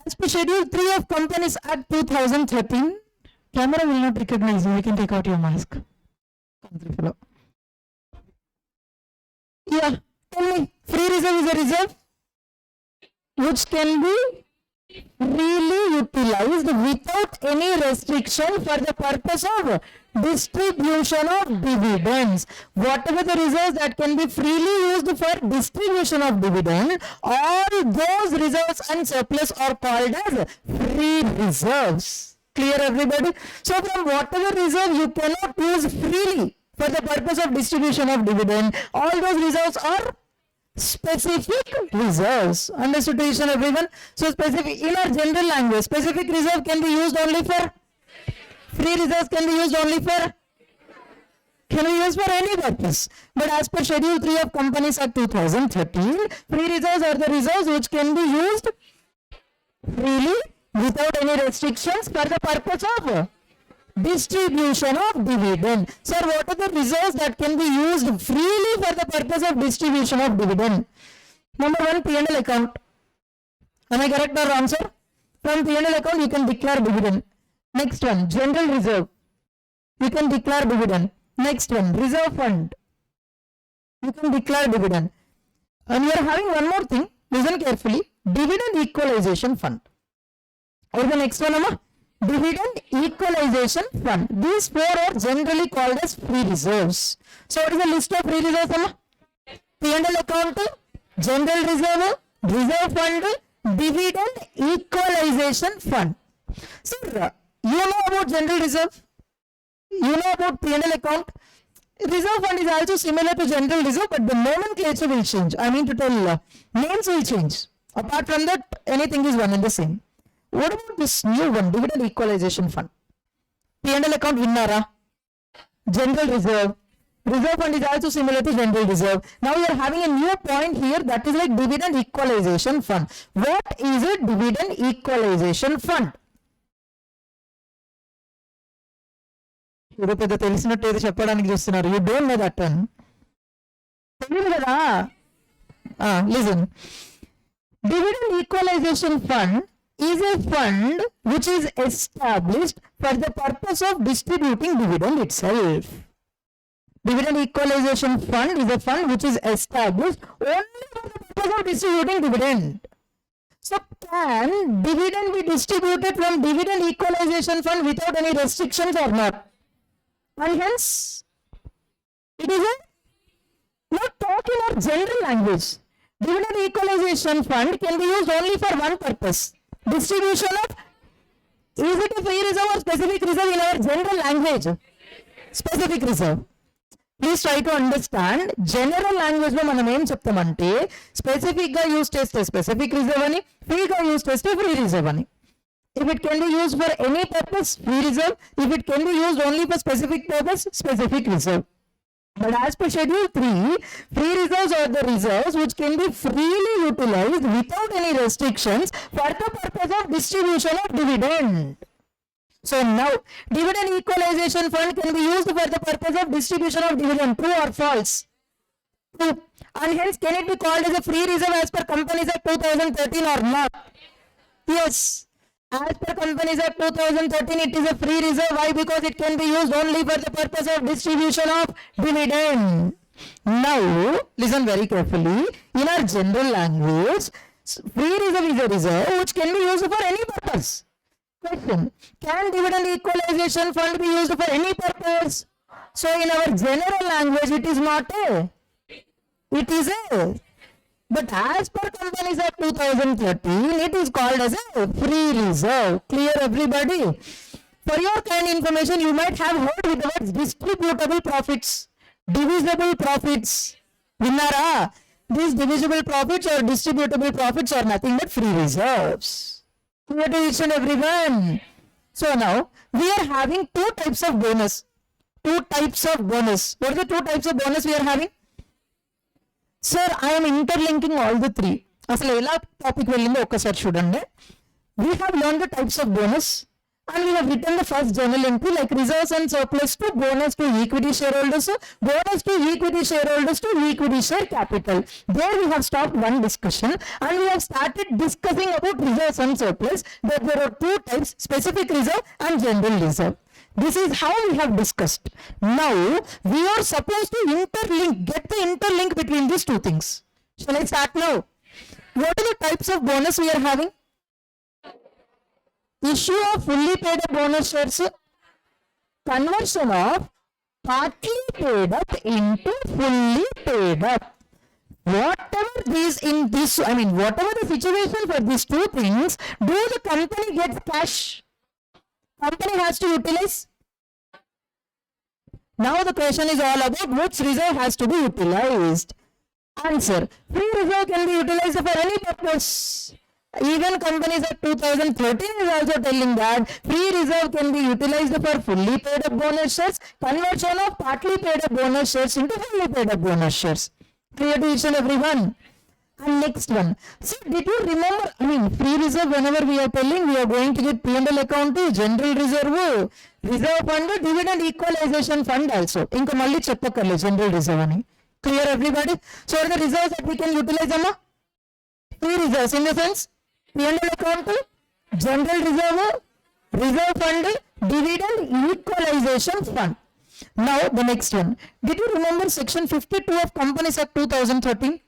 As per Schedule 3 of Companies Act 2013, camera will not recognize you. You can take out your mask. Yeah, tell me, free reserve is a reserve which can be freely utilized without any restriction for the purpose of distribution of dividends. Whatever the reserves that can be freely used for distribution of dividend, all those reserves and surplus are called as free reserves. Clear everybody? So from whatever reserve you cannot use freely for the purpose of distribution of dividend, all those reserves are specific reserves. Understood each and everyone? So specific, in our general language, specific reserve can be used only for, free reserves can be used only for, can be used for any purpose. But as per Schedule 3 of Companies Act 2013, free reserves are the reserves which can be used freely without any restrictions for the purpose of distribution of dividend. Sir, what are the reserves that can be used freely for the purpose of distribution of dividend? Number 1, P&L account. Am I correct or wrong, sir? From P&L account you can declare dividend. Next one, general reserve. You can declare dividend. Next one, reserve fund. You can declare dividend. And you are having one more thing. Listen carefully. Dividend equalization fund. Or the next one, Amma? Dividend equalization fund. These four are generally called as free reserves. So what is the list of free reserves, Amma? P&L account, general reserve, reserve fund, dividend equalization fund. Sir, you know about general reserve? You know about P&L account? Reserve fund is also similar to general reserve, but the nomenclature will change. I mean to tell, names will change. Apart from that, anything is one and the same. what about this new one, dividend equalization fund? P&L account vinnara, general reserve. Reserve fund is also similar to general reserve. Now you are having a new point here, that is like dividend equalization fund. What is a dividend equalization fund? పెద్ద తెలిసినట్టు ఏదో చెప్పడానికి చూస్తున్నారు. You don't know that one. తెలియదు కదా. Listen, dividend equalization fund is a fund which is established for the purpose of distributing dividend itself. Dividend equalization fund is a fund which is established only for the purpose of distributing dividend. So can dividend be distributed from dividend equalization fund without any restrictions or not? And hence, it is a, not talking about general language. Dividend equalization fund can be used only for one purpose. Distribution of, is it a free reserve or specific reserve in our general language? Specific reserve. Please try to understand. General language లో మనం ఏం చెప్తామంటే specific గా use చేస్తే specific reserve అని, ఫ్రీగా use చేస్తే free reserve అని. If it can be used for any purpose, free reserve. If it can be used only for specific purpose, specific reserve. But as per Schedule 3, free reserves are the reserves which can be freely utilized without any restrictions for the purpose of distribution of dividend. So now, dividend equalization fund can be used for the purpose of distribution of dividend. True or false? True. And hence, can it be called as a free reserve as per Companies Act 2013 or not? Yes. As per Companies Act 2013, it is a free reserve. Why? Because it can be used only for the purpose of distribution of dividend. Now, listen very carefully. In our general language, free reserve is a reserve which can be used for any purpose. Question: can dividend equalization fund be used for any purpose? So, in our general language, it is not a. It is a. But as per Companies Act 2013, it is called as a free reserve. Clear, everybody? For your kind information, you might have heard with the words distributable profits, divisible profits. Vinnara? These divisible profits or distributable profits are nothing but free reserves. Clear to each and everyone? So now, we are having two types of bonus. Two types of bonus. What are the two types of bonus we are having? Sir, I am interlinking all the three. అసలు ఎలా topic వెళ్ళిందో ఒక్కసారి చూడండి. We have learned the types of bonus and we have written the first journal entry like reserves and surplus to bonus to equity shareholders, bonus to equity shareholders to equity share capital. There we have stopped one discussion and we have started discussing about reserves and surplus, that there are two types, specific reserve and general reserve. This is how we have discussed. Now, we are supposed to interlink, get the interlink between these two things. Shall I start now? What are the types of bonus we are having? Issue of fully paid up bonus shares, conversion of partly paid up into fully paid up. Whatever these in this, whatever the situation for these two things, do the company gets cash? Company has to utilize. Now the question is all about which reserve has to be utilized. Answer: free reserve can be utilized for any purpose. Even Companies Act 2013 is also telling that free reserve can be utilized for fully paid up bonus shares, conversion of partly paid up bonus shares into fully paid up bonus shares. Clear to each and everyone? And next one. See, did you remember, free reserve, whenever we are telling, we are going to get P&L account, general reserve, reserve fund, dividend equalization fund also. Inka malli cheppakarle general reserve ani. Clear, everybody? So, what are the reserves that we can utilize, Amma? Free reserves, in the sense, P&L account, general reserve, reserve fund, dividend equalization fund. Now, the next one. Did you remember section 52 of Companies Act 2013?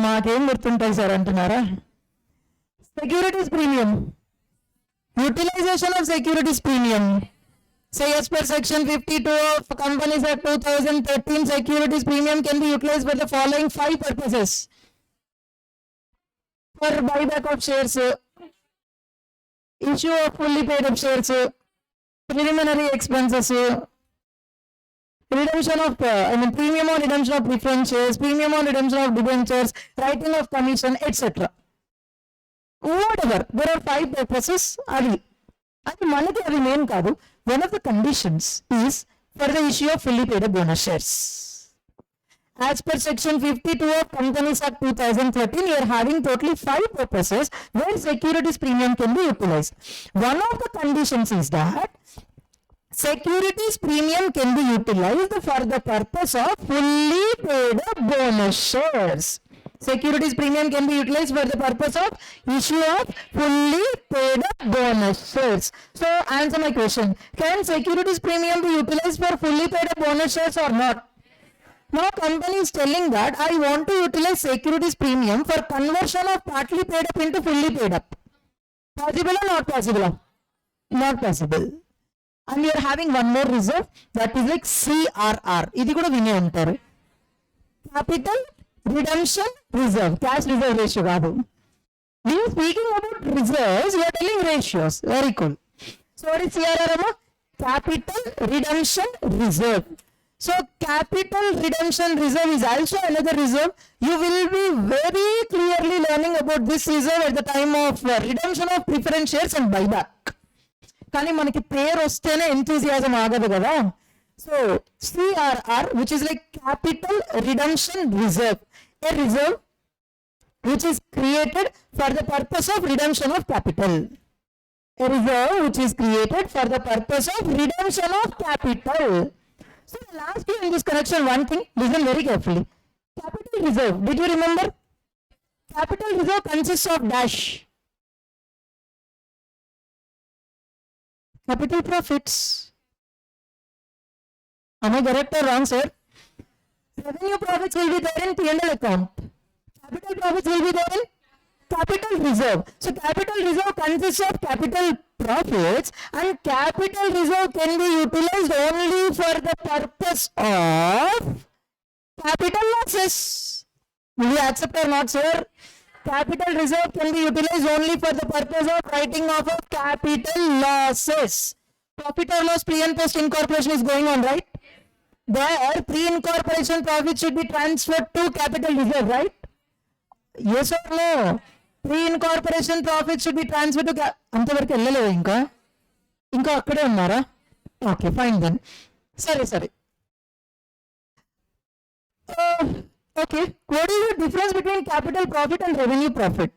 మాకేం గుర్తుంటాయి sir అంటున్నారా? Securities premium, utilisation of securities premium. So as per section 52 of Companies Act 2013, securities premium can be utilized for the following 5 purposes: for buyback of shares, issue of fully paid up shares, preliminary expenses, redemption of premium on redemption of preference shares, premium on redemption of debentures, writing of commission, etc. whatever, there are 5 purposes అవి అది మనకి అవి main కాదు. One of the conditions is for the issue of fully paid up bonus shares. As per section 52 of Companies Act 2013, you are having totally 5 purposes where securities premium can be utilized. One of the conditions is that securities premium can be utilized for the purpose of fully paid up bonus shares. Securities premium can be utilized for the purpose of issue of fully paid up bonus shares. So answer my question. Can securities premium be utilized for fully paid up bonus shares or not? Now company is telling that I want to utilize securities premium for conversion of partly paid up into fully paid up. Possible or not possible? Not possible. And you are having one more reserve that is like CRR. ఇది కూడా వినే ఉంటారు. Capital Redemption Reserve. Cash reserve ratio కాదు. We are speaking about reserves. We are telling ratios. Very cool. So what is CRR? Capital Redemption Reserve. So capital redemption reserve is also another reserve. You will be very clearly learning about this reserve at the time of redemption of preference shares and buyback. కానీ మనకి పేరు వస్తేనే enthusiasm ఆగదు కదా. So CRR, which is like capital redemption reserve, a reserve which is created for the purpose of redemption of capital. A reserve which is created for the purpose of redemption of capital. So I'll ask you in this connection one thing, listen very carefully. Capital reserve, did you remember? Capital reserve consists of dash. Capital profits. Am I correct or wrong, sir? Revenue profits will be there in P&L account. Capital profits will be there in capital reserve. So capital reserve consists of capital profits, and capital reserve can be utilized only for the purpose of capital losses. Will you accept or not, sir? Capital reserve can be utilized only for the purpose of writing off of capital losses. Profit or loss pre and post incorporation is going on, right? There, pre-incorporation profit should be transferred to capital reserve, right? Yes or no? Pre-incorporation profit should be transferred to అంతవరకు వెళ్ళలేదు ఇంకా అక్కడే ఉన్నారా? Okay fine then. సరే okay, what is the difference between capital profit and revenue profit?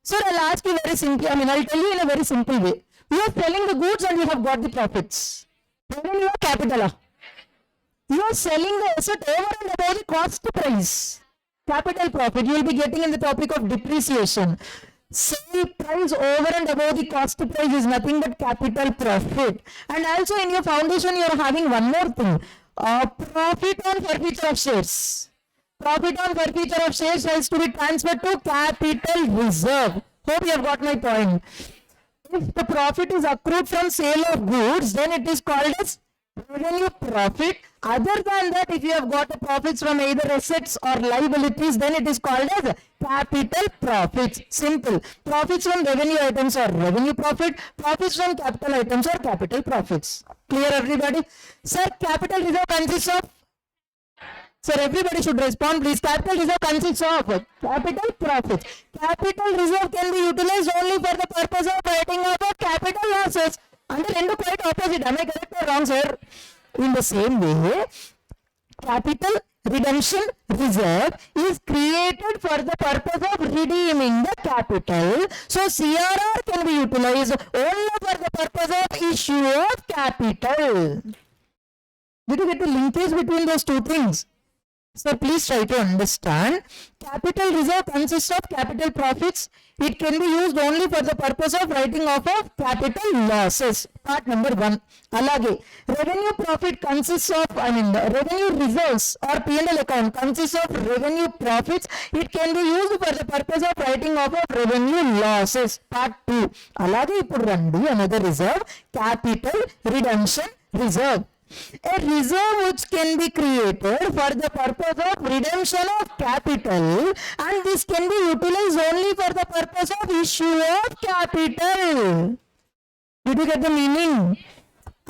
Sir, I'll ask you very simply, I'll tell you in a very simple way. You are selling the goods and you have got the profits. Revenue or capital? You are selling the asset over and above the cost price. Capital profit, you will be getting in the topic of depreciation. Sale price over and above the cost price is nothing but capital profit. And also in your foundation, you are having one more thing. Profit on forfeiture of shares. Profit on forfeiture of shares has to be transferred to capital reserve. Hope you have got my point. If the profit is accrued from sale of goods, then it is called as revenue profit. Other than that, if you have got profits from either assets or liabilities, then it is called as capital profits. Simple. Profits from revenue items are revenue profit. Profits from capital items are capital profits. Clear, everybody? Sir, capital reserve consists of... Sir, everybody should respond, please. Capital reserve consists of capital profits. Capital reserve can be utilized only for the purpose of writing off of capital losses. And then quite opposite. Am I correct or wrong, sir? In the same way, capital redemption reserve is created for the purpose of redeeming the capital. So CRR can be utilized only for the purpose of issue of capital. Did you get the linkage between those two things? So please try to understand. Capital reserve consists of capital profits. It can be used only for the purpose of writing off of capital losses. Part number 1. Alage, revenue profit consists of, the revenue reserves or P&L account consists of revenue profits. It can be used for the purpose of writing off of revenue losses. Part 2. Alage, ippudu randi another reserve, capital redemption reserve. A reserve which can be created for the purpose of redemption of capital, and this can be utilized only for the purpose of issue of capital. Did you get the meaning?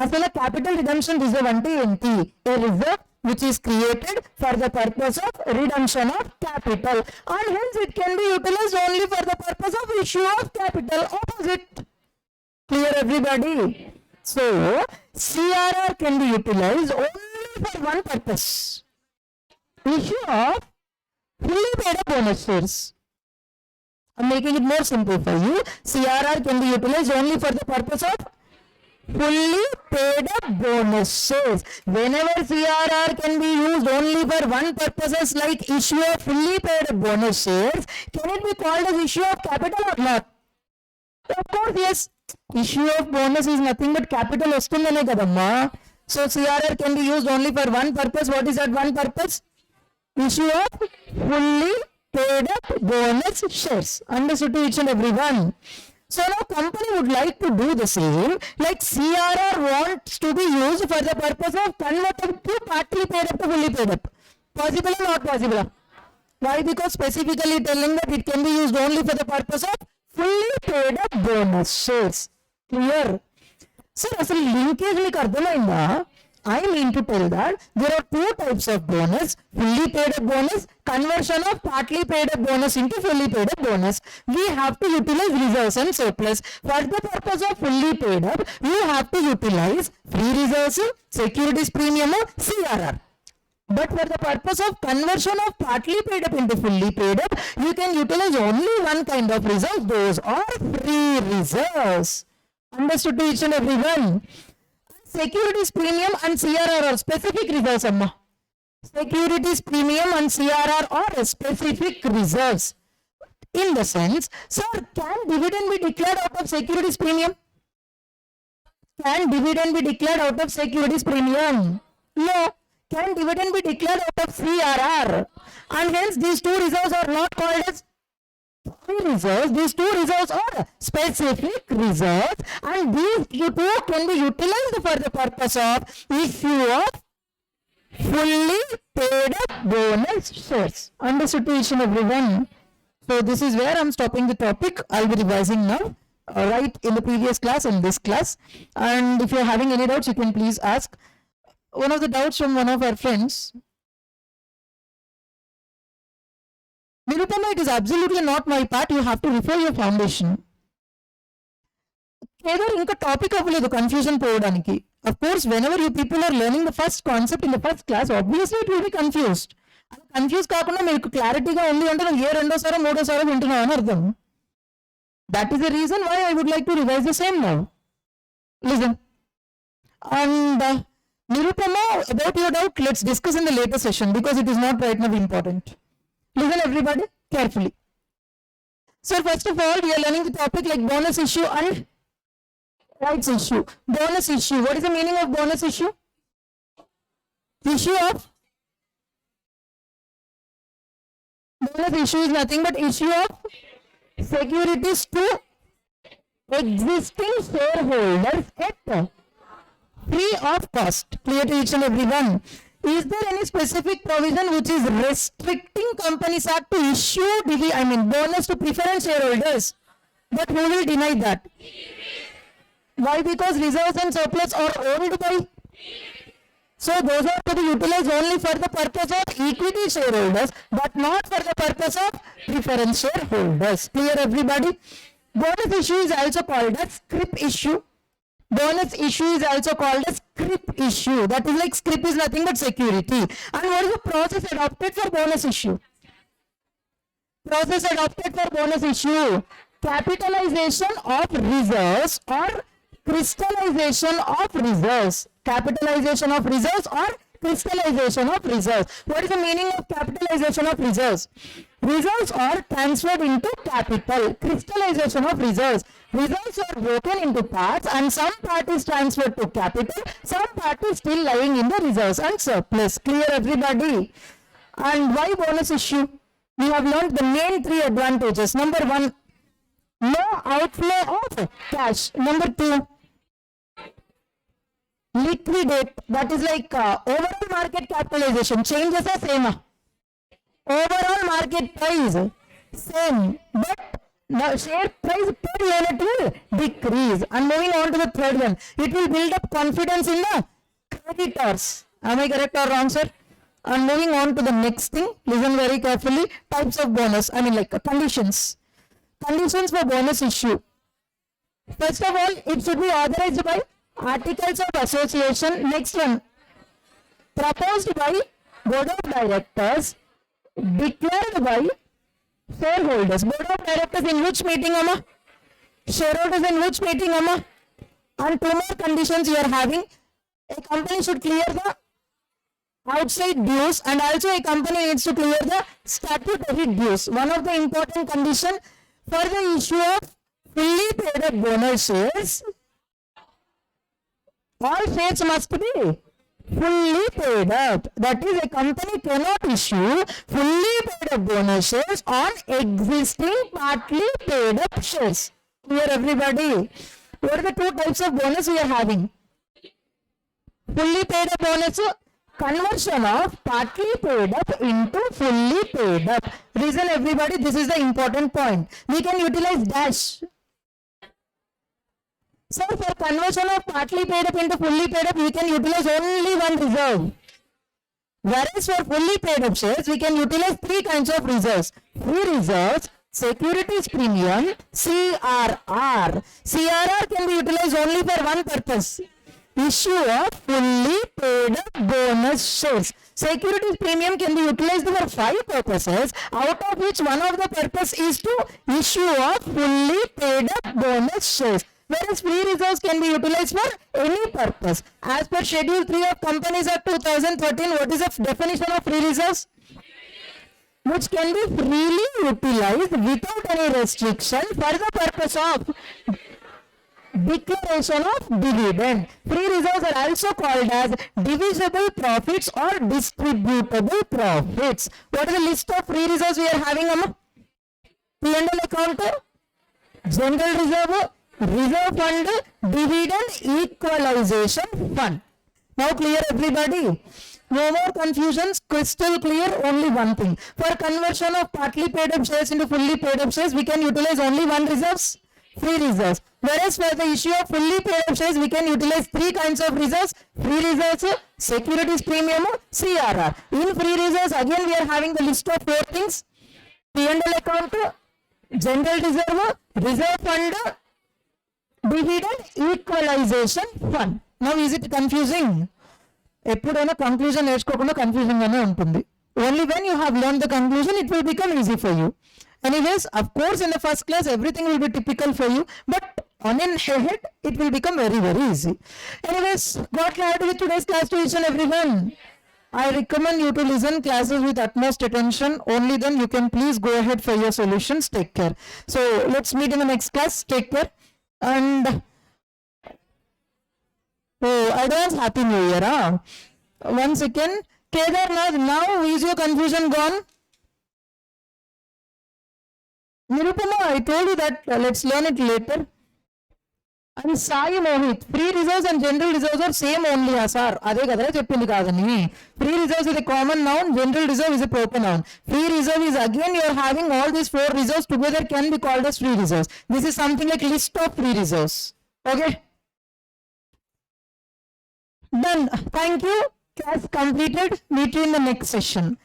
అసలు capital redemption reserve అంటే ఏంటి? A reserve which is created for the purpose of redemption of capital, and hence it can be utilized only for the purpose of issue of capital. Opposite. Clear, everybody? So CRR can be utilized only for one purpose: issue of fully paid up bonus shares. I'm making it more simple for you. CRR can be utilized only for the purpose of fully paid up bonus shares. Whenever CRR can be used only for one purposes like issue of fully paid up bonus shares, can it be called as issue of capital or not? Of course, yes. Issue of bonus is nothing but capital ostundane kadamma. So CRR can be used only for one purpose. What is that one purpose? Issue of fully paid up bonus shares. Understood to each and everyone? So now company would like to do the same, like CRR wants to be used for the purpose of converting to partly paid up to fully paid up. Possible or not possible? Why? Because specifically telling that it can be used only for the purpose of fully paid up bonus shares. Clear? Sir, asal linkage meeku ardhamainda? I mean to tell that there are two types of bonus: fully paid up bonus, conversion of partly paid up bonus into fully paid up bonus. We have to utilize reserves and surplus. For the purpose of fully paid up, you have to utilize free reserves, securities premium, CRR. But for the purpose of conversion of partly paid up into fully paid up, you can utilize only one kind of reserves. Those are free reserves. Understood to each and everyone? Securities premium and CRR are specific reserves, amma. Securities premium and CRR are specific reserves. In the sense, sir, can dividend be declared out of securities premium? Can dividend be declared out of securities premium? No. Can dividend be declared out of CRR? And hence these two reserves are not called as free reserves. These two reserves are specific reserves, and these two can be utilized for the purpose of issue of fully paid up bonus shares. Understood to each and everyone? So this is where I'm stopping the topic. I'll be revising now, right in the previous class and this class. And if you're having any doubts, you can please ask. One of the doubts from one of our friends: Nirupama, it is absolutely not my part. You have to refer your foundation. Either inka topic avaledu confusion povadaniki. Of course, whenever you people are learning the first concept in the first class, obviously it will be confused. Confused కాకుండా మీకు క్లారిటీగా ఉంది అంటే నువ్వు ఏ రెండోసారో మూడోసారో వింటున్నావు అని అర్థం. That is the reason why I would like to revise the same now. Listen. And Nirupama, about your doubt, let's discuss in the later session because it is not right now important. Listen everybody carefully. So first of all, we are learning the topic like bonus issue and rights issue. Bonus issue. What is the meaning of bonus issue? Issue of bonus issue is nothing but issue of securities to existing shareholders at free of cost. Clear to each and everyone? Is there any specific provision which is restricting Companies Act to issue bonus to preference shareholders? But who will deny that? Why? Because reserves and surplus are owned by. So those are to be utilized only for the purpose of equity shareholders, but not for the purpose of preference shareholders. Clear everybody? Bonus issue is also called as scrip issue. Bonus issue is also called as scrip issue. That is like scrip is nothing but security. And what is the process adopted for bonus issue? Process adopted for bonus issue: capitalization of reserves or crystallization of reserves. Capitalization of reserves or crystallization of reserves. What is the meaning of capitalization of reserves? Reserves are transferred into capital. Crystallization of reserves. Reserves are broken into parts and some part is transferred to capital, some part is still lying in the reserves and surplus. Clear everybody? And why bonus issue? We have learned the main three advantages. Number one, no outflow of cash. Number two, liquidate. That is like overall market capitalization. Changes are same. Overall market price same, but the share price per unit will decrease. And moving on to the third one, it will build up confidence in the creditors. Am I correct or wrong, sir? And moving on to the next thing, listen very carefully. Types of bonus, I mean like conditions. Conditions for bonus issue. First of all, it should be authorized by articles of association. Next one, proposed by board of directors, declared by shareholders. Board of directors in which meeting, Amma? Shareholders in which meeting, Amma? And two more conditions you are having. A company should clear the outside dues, and also a company needs to clear the statutory dues. One of the important condition for the issue of fully paid up bonus shares, all shares must be fully paid up. That is, a company cannot issue fully paid up bonus shares on existing partly paid up shares. Clear, everybody? What are the two types of bonus we are having? Fully paid up bonus, conversion of partly paid up into fully paid up. Reason, everybody, this is the important point. We can utilize dash. So for conversion of partly paid up into fully paid up, we can utilize only one reserve. Whereas for fully paid up shares, we can utilize three kinds of reserves. Free reserves, securities premium, CRR. CRR can be utilized only for one purpose. Issue of fully paid up bonus shares. Securities premium can be utilized for 5 purposes, out of which one of the purpose is to issue of fully paid up bonus shares. Whereas free reserves can be utilized for any purpose. As per Schedule 3 of Companies Act 2013, what is the definition of free reserves? Which can be freely utilized without any restriction for the purpose of declaration of dividend. Free reserves are also called as divisible profits or distributable profits. What is the list of free reserves we are having, Amma? P&L account, general reserve, reserve fund, dividend equalization fund. Now clear, everybody? No more confusions, crystal clear, only one thing. For conversion of partly paid up shares into fully paid up shares, we can utilize only one reserves, free reserves. Whereas for the issue of fully paid up shares, we can utilize three kinds of reserves: free reserves, securities premium, CRR. In free reserves, again we are having the list of 4 things: P&L account, general reserve, reserve fund, dividend equalization fund. Now is it confusing? ఎప్పుడైనా conclusion నేర్చుకోకుండా confusion గానే ఉంటుంది. Only when you have learned the conclusion, it will become easy for you. Anyways, of course, in the first class, everything will be typical for you, but on in ahead, it will become very, very easy. Anyways, got clarity with today's class to each and everyone. I recommend you to listen classes with utmost attention. Only then you can please go ahead for your solutions. Take care. So let's meet in the next class. Take care. And advance Happy New Year. One second. Kedarnath, now is your confusion gone? Nirupama, I told you that let's learn it later. And Sai Mohit, free reserves and general reserves are same only, sir. Ade kadare cheppindi kadani. Free reserves is a common noun, general reserve is a proper noun. Free reserve is again you are having all these 4 reserves together can be called as free reserves. This is something like list of free reserves. Okay? Done. Thank you. Class completed. Meet you in the next session.